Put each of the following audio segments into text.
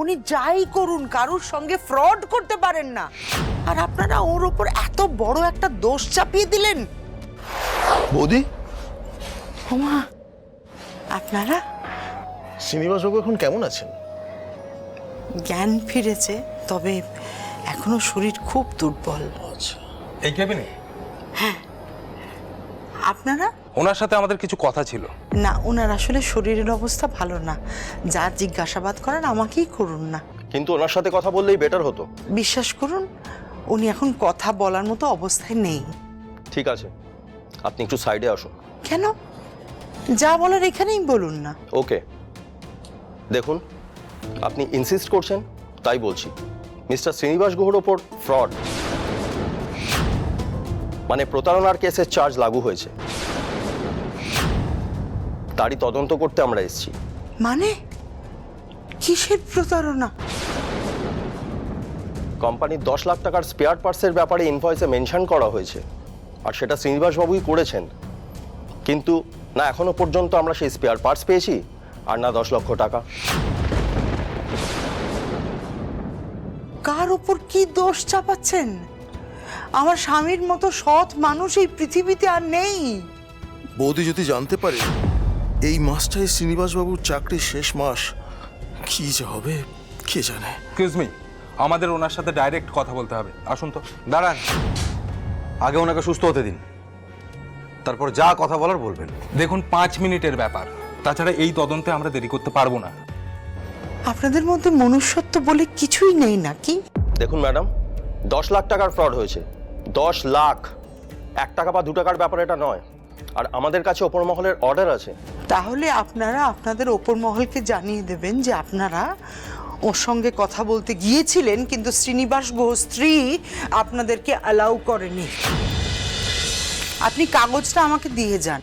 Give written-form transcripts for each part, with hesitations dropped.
উনি যাই করুন কারুর সঙ্গে ফ্রড করতে পারেন না, আর আপনারা ওর উপর এত বড় একটা দোষ চাপিয়ে দিলেন। বৌদি, ওমা, আপনারা? শ্রীনিবাসবাবু এখন কেমন আছেন? জ্ঞান ফিরেছে, তবে এখনো শরীর খুব দুর্বল। আচ্ছা, এই কেবিনে আপনারা? ওনার সাথে আমাদের কিছু কথা ছিল। না, ওনার আসলে শরীরের অবস্থা ভালো না। যার জিজ্ঞাসাবাদ করেন আমাকেই করুন না। কিন্তু ওনার সাথে কথা বললেই বেটার হতো। বিশ্বাস করুন, উনি এখন কথা বলার মতো অবস্থায় নেই। ঠিক আছে, আপনি একটু সাইডে আসুন। কেন? যা বলার এখানেই বলুন না। ওকে, দেখুন, আপনি ইনসিস্ট করছেন তাই বলছি। মিস্টার শ্রীনিবাস গুহর ওপর ফ্রড মানে প্রতারণার কেসের চার্জ লাগু হয়েছে, তারই তদন্ত করতে আমরা এসেছি। মানে কিসের প্রতারণা? কোম্পানির 10 লাখ টাকার স্পেয়ার পার্টসের ব্যাপারে ইনভয়েসে মেনশন করা হয়েছে, আর সেটা শ্রীনিবাসবাবুই করেছেন। কিন্তু না এখনো পর্যন্ত আমরা সেই স্পেয়ার পার্টস পেয়েছি, আর না 10 লক্ষ টাকা। কার উপর কি দোষ চাপাচ্ছেন? আমার স্বামীর মতো সৎ মানুষ এই পৃথিবীতে আর নেই। বৌদি যদি জানতে পারে এই মাসটাই শ্রীনিবাসবাবুর চাকরির শেষ মাস, কি যে হবে কে জানে। এক্সকিউজ মি, আমাদের ওনার সাথে ডাইরেক্ট কথা বলতে হবে। আসুন তো। দাঁড়ান, আগে ওনাকে সুস্থ হতে দিন, তারপর যা কথা বলার বলবেন। দেখুন, 5 মিনিটের ব্যাপার, তাছাড়া এই তদন্তে আমরা দেরি করতে পারবো না। আপনাদের মধ্যে মনুষ্যত্ব বলে কিছুই নেই নাকি? দেখুন ম্যাডাম, 10 লাখ টাকার ফ্রড হয়েছে। 10 লাখ, 1 টাকা বা 2 টাকার ব্যাপার এটা নয়। আর আমাদের কাছে ওপর মহলের অর্ডার আছে। তাহলে আপনারা আপনাদের ওপর মহলকে জানিয়ে দেবেন যে আপনারা ওর সঙ্গে কথা বলতে গিয়েছিলেন, কিন্তু শ্রীনিবাস গুহ স্ত্রী আপনাদেরকে অ্যালাউ করেনি। আপনি কাগজটা আমাকে দিয়ে যান,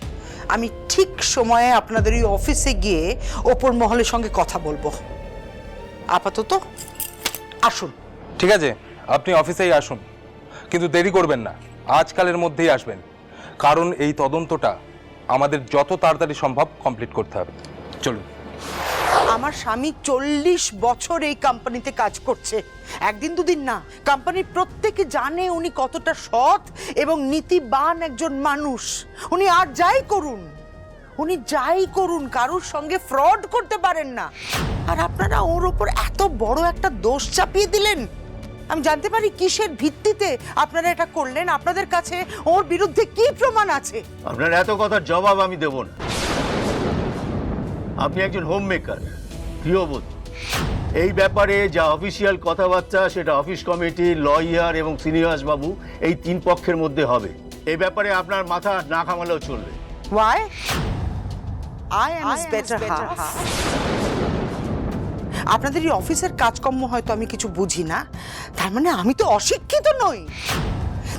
আমি ঠিক সময়ে আপনাদের এই অফিসে গিয়ে ওপর মহলের সঙ্গে কথা বলবো। আপাতত আসুন। ঠিক আছে, আপনি অফিসেই আসুন, কিন্তু দেরি করবেন না, আজকালের মধ্যেই আসবেন, কারণ এই তদন্তটা আমাদের যত তাড়াতাড়ি সম্ভব কমপ্লিট করতে হবে। চলুন। আমার স্বামী 40 বছর এই কোম্পানিতে কাজ করছে, একদিন দুদিন না। কোম্পানির প্রত্যেকে জানে উনি কতটা সৎ এবং নীতিবান একজন মানুষ। উনি আর যাই করুন কারুর সঙ্গে ফ্রড করতে পারেন না, আর আপনারা ওর উপর এত বড় একটা দোষ চাপিয়ে দিলেন। আমি জানতে পারি কিসের ভিত্তিতে আপনারা এটা করলেন? আপনাদের কাছে ওর বিরুদ্ধে কি প্রমাণ আছে? আপনার এত কথার জবাব আমি দেব না। আপনি একজন হোম মেকার, গৃহবধূ। এই ব্যাপারে যা অফিসিয়াল কথাবার্তা সেটা অফিস কমিটি, লয়ার এবং শ্রীনিবাস বাবু এই 3 পক্ষের মধ্যে হবে। এই ব্যাপারে আপনার মাথা না ঘামালেও চলবে। Why? I am his better half. আপনাদের এই অফিসের কাজকর্ম হয়তো আমি কিছু বুঝি না, তার মানে আমি তো অশিক্ষিত নই।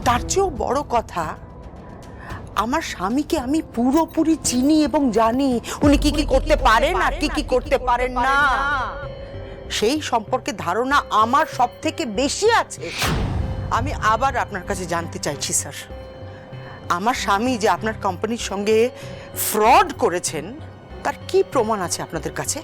তার চেয়েও বড় কথা, আমার স্বামীকে আমি পুরোপুরি চিনি এবং জানি উনি কি কি করতে পারেন আর কি কি করতে পারেন না। সেই সম্পর্কে ধারণা আমার সব থেকে বেশি আছে। আমি আবার আপনার কাছে জানতে চাইছি স্যার, আমার স্বামী যে আপনার কোম্পানির সঙ্গে ফ্রড করেছেন তার কি প্রমাণ আছে আপনাদের কাছে?